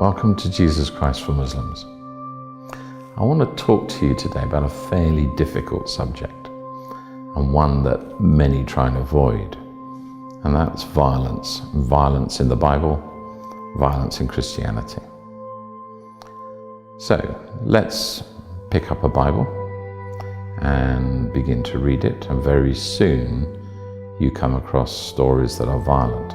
Welcome to Jesus Christ for Muslims. I want to talk to you today about a fairly difficult subject, and one that many try and avoid, and that's violence. Violence in the Bible, violence in Christianity. So let's pick up a Bible and begin to read it, and very soon you come across stories that are violent.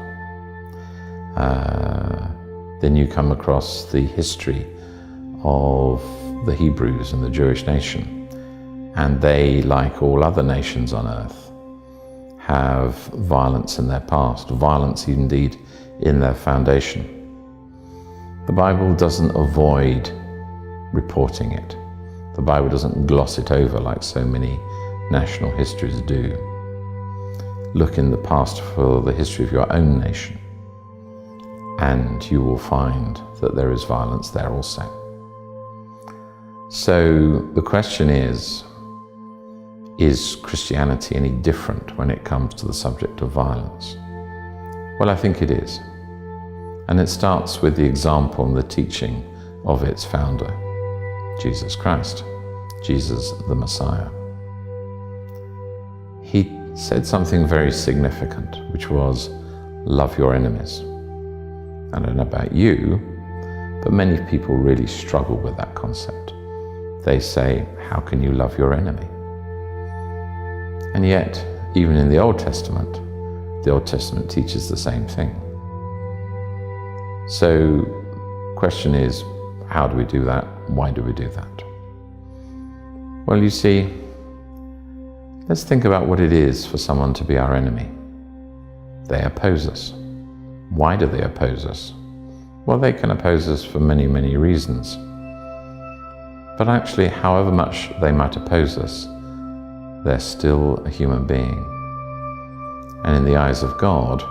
Then you come across the history of the Hebrews and the Jewish nation, and they, like all other nations on earth, have violence in their past, violence indeed in their foundation. The Bible doesn't avoid reporting it. The Bible doesn't gloss it over like so many national histories do. Look in the past for the history of your own nation, and you will find that there is violence there also. So the question is Christianity any different when it comes to the subject of violence? Well, I think it is. And it starts with the example and the teaching of its founder, Jesus Christ, Jesus the Messiah. He said something very significant, which was, love your enemies. I don't know about you, but many people really struggle with that concept. They say, how can you love your enemy? And yet, even in the Old Testament teaches the same thing. So, the question is, how do we do that? Why do we do that? Well, you see, let's think about what it is for someone to be our enemy. They oppose us. Why do they oppose us? Well, they can oppose us for many, many reasons. But actually, however much they might oppose us, they're still a human being. And in the eyes of God,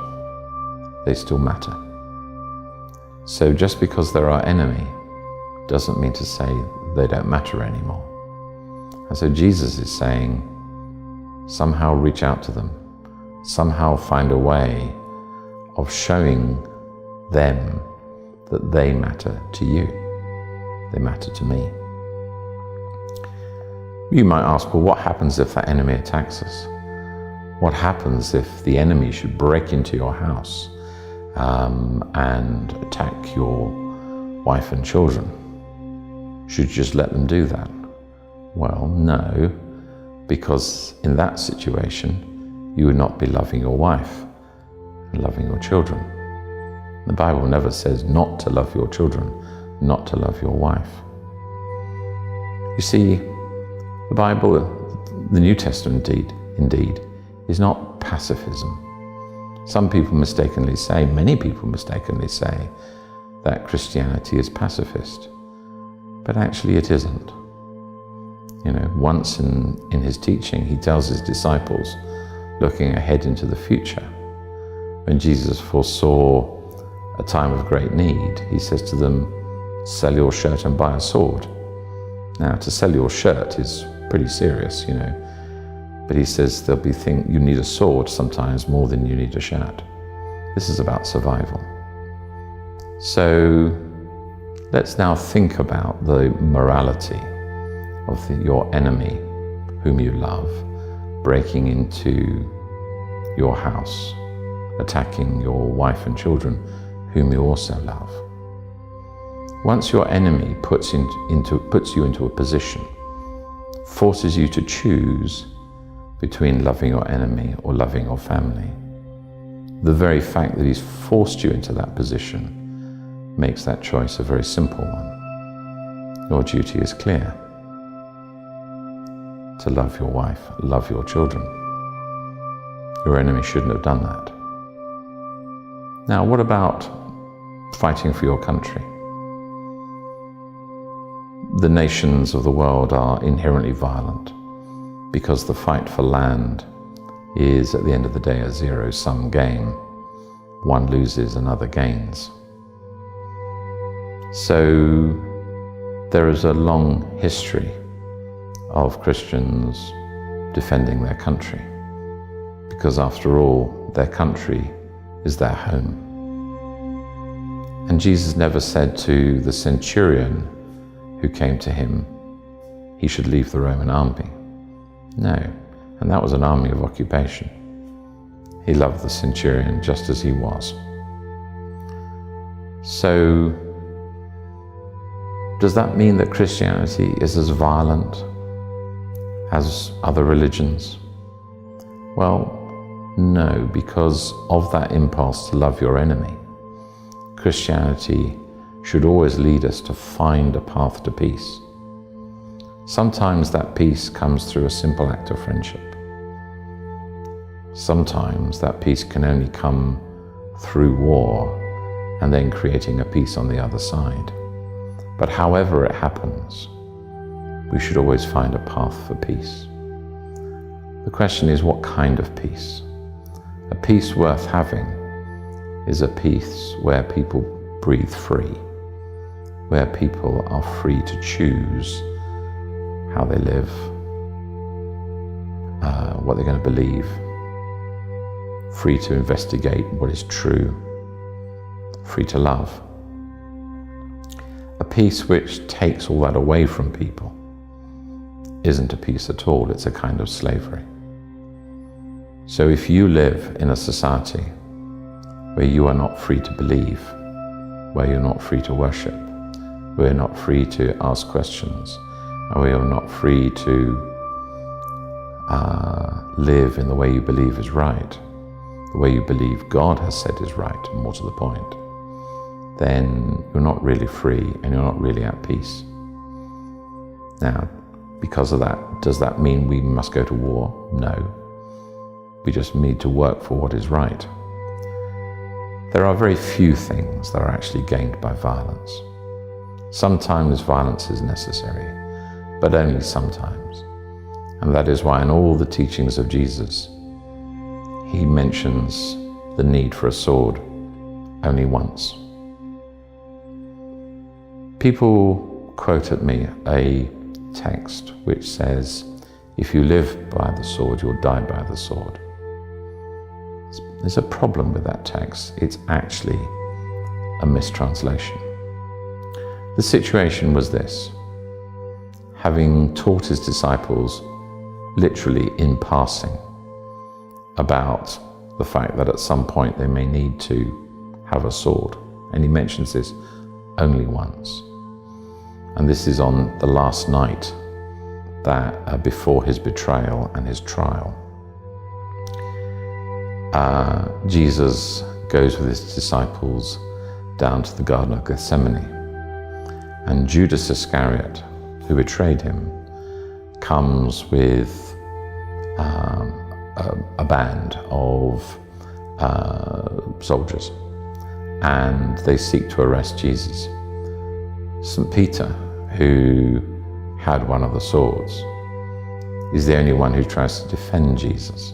they still matter. So just because they're our enemy doesn't mean to say they don't matter anymore. And so Jesus is saying, somehow reach out to them, somehow find a way of showing them that they matter to you, they matter to me. You might ask, well, what happens if that enemy attacks us? What happens if the enemy should break into your house and attack your wife and children? Should you just let them do that? Well, no, because in that situation, you would not be loving your wife and loving your children. The Bible never says not to love your children, not to love your wife. You see, the Bible, the New Testament indeed, is not pacifism. Some people mistakenly say, many people mistakenly say, that Christianity is pacifist. But actually it isn't. You know, once in his teaching, he tells his disciples, looking ahead into the future, when Jesus foresaw a time of great need, he says to them, sell your shirt and buy a sword. Now, to sell your shirt is pretty serious, you know, but he says you need a sword sometimes more than you need a shirt. This is about survival. So let's now think about the morality of your enemy, whom you love, breaking into your house, attacking your wife and children, whom you also love. Once your enemy puts you into a position, forces you to choose between loving your enemy or loving your family, the very fact that he's forced you into that position makes that choice a very simple one. Your duty is clear: to love your wife, love your children. Your enemy shouldn't have done that. Now, what about fighting for your country? The nations of the world are inherently violent because the fight for land is, at the end of the day, a zero-sum game. One loses, another gains. So there is a long history of Christians defending their country, because after all, their country is their home. And Jesus never said to the centurion who came to him, he should leave the Roman army. No, and that was an army of occupation. He loved the centurion just as he was. So, does that mean that Christianity is as violent as other religions? Well, no, because of that impulse to love your enemy. Christianity should always lead us to find a path to peace. Sometimes that peace comes through a simple act of friendship. Sometimes that peace can only come through war and then creating a peace on the other side. But however it happens, we should always find a path for peace. The question is, what kind of peace? A peace worth having is a peace where people breathe free, where people are free to choose how they live, what they're going to believe, free to investigate what is true, free to love. A peace which takes all that away from people isn't a peace at all, it's a kind of slavery. So if you live in a society where you are not free to believe, where you're not free to worship, where you're not free to ask questions, and where you're not free to live in the way you believe is right, the way you believe God has said is right, more to the point, then you're not really free and you're not really at peace. Now, because of that, does that mean we must go to war? No. We just need to work for what is right. There are very few things that are actually gained by violence. Sometimes violence is necessary, but only sometimes. And that is why in all the teachings of Jesus, he mentions the need for a sword only once. People quote at me a text which says, if you live by the sword, you'll die by the sword. There's a problem with that text. It's actually a mistranslation. The situation was this: having taught his disciples literally in passing about the fact that at some point they may need to have a sword, and he mentions this only once. And this is on the last night that before his betrayal and his trial. Jesus goes with his disciples down to the Garden of Gethsemane, and Judas Iscariot, who betrayed him, comes with a band of soldiers, and they seek to arrest Jesus. St. Peter, who had one of the swords, is the only one who tries to defend Jesus.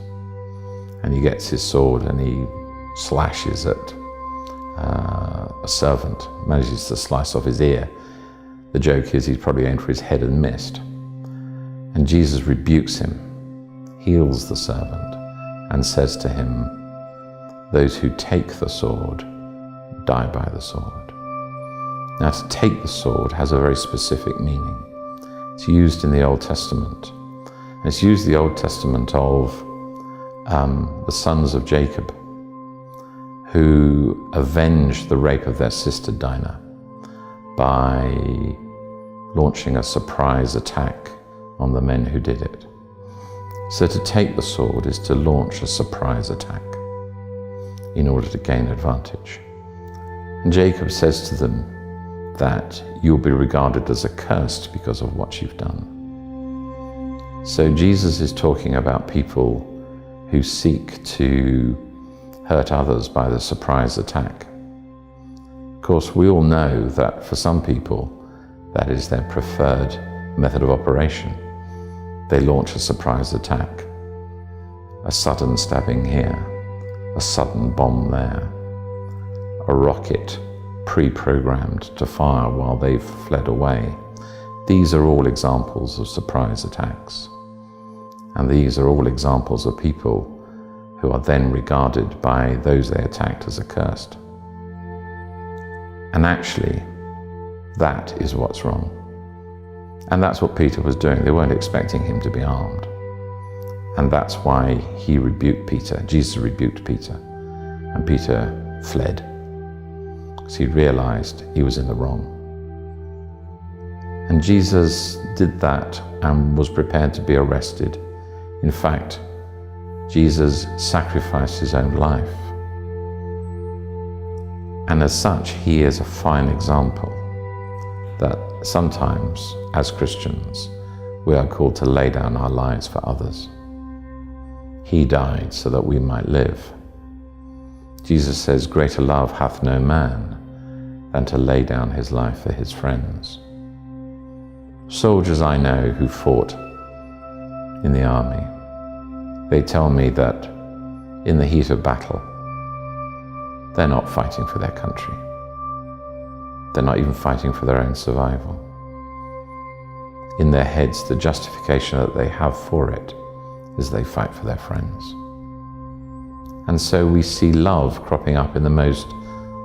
And he gets his sword and he slashes at a servant, manages to slice off his ear. The joke is he's probably aimed for his head and missed. And Jesus rebukes him, heals the servant, and says to him, those who take the sword die by the sword. Now, to take the sword has a very specific meaning. It's used in the Old Testament. And it's used in the Old Testament of the sons of Jacob, who avenged the rape of their sister Dinah by launching a surprise attack on the men who did it. So to take the sword is to launch a surprise attack in order to gain advantage. And Jacob says to them that you'll be regarded as accursed because of what you've done. So Jesus is talking about people who seek to hurt others by the surprise attack. Of course, we all know that for some people, that is their preferred method of operation. They launch a surprise attack, a sudden stabbing here, a sudden bomb there, a rocket pre-programmed to fire while they've fled away. These are all examples of surprise attacks. And these are all examples of people who are then regarded by those they attacked as accursed. And actually, that is what's wrong. And that's what Peter was doing. They weren't expecting him to be armed. And that's why he rebuked Peter. Jesus rebuked Peter. And Peter fled, because he realized he was in the wrong. And Jesus did that and was prepared to be arrested. In fact, Jesus sacrificed his own life. And as such, he is a fine example that sometimes, as Christians, we are called to lay down our lives for others. He died so that we might live. Jesus says, "Greater love hath no man than to lay down his life for his friends." Soldiers I know who fought in the army, they tell me that in the heat of battle, they're not fighting for their country. They're not even fighting for their own survival. In their heads, the justification that they have for it is they fight for their friends. And so we see love cropping up in the most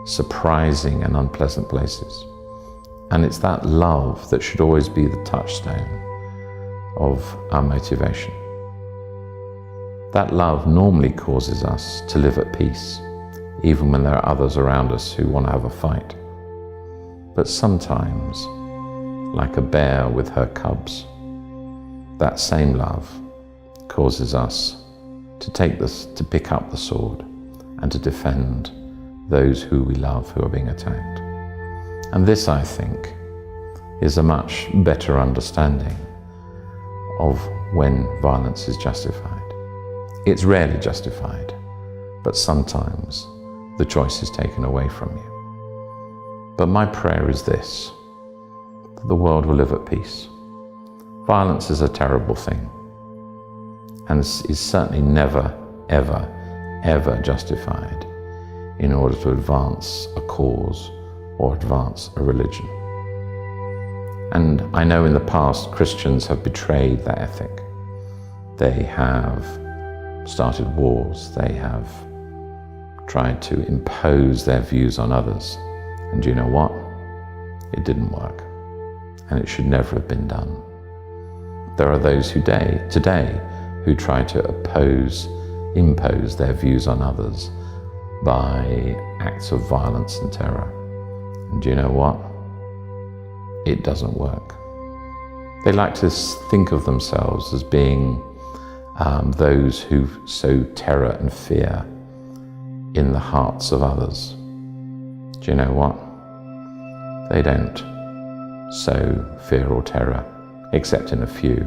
surprising and unpleasant places. And it's that love that should always be the touchstone of our motivation. That love normally causes us to live at peace, even when there are others around us who want to have a fight. But sometimes, like a bear with her cubs, that same love causes us to pick up the sword and to defend those who we love who are being attacked. And this, I think, is a much better understanding of when violence is justified. It's rarely justified, but sometimes the choice is taken away from you. But my prayer is this, that the world will live at peace. Violence is a terrible thing, and is certainly never, ever, ever justified in order to advance a cause or advance a religion. And I know in the past Christians have betrayed that ethic. They have started wars, they have tried to impose their views on others. And do you know what? It didn't work, and it should never have been done. There are those who today who try to impose their views on others by acts of violence and terror. And do you know what? It doesn't work. They like to think of themselves as being those who sow terror and fear in the hearts of others. Do you know what? They don't sow fear or terror, except in a few.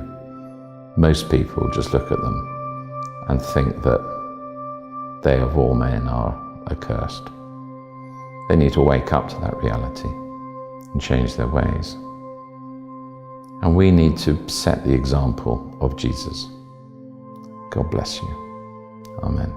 Most people just look at them and think that they of all men are accursed. They need to wake up to that reality and change their ways. And we need to set the example of Jesus. God bless you. Amen.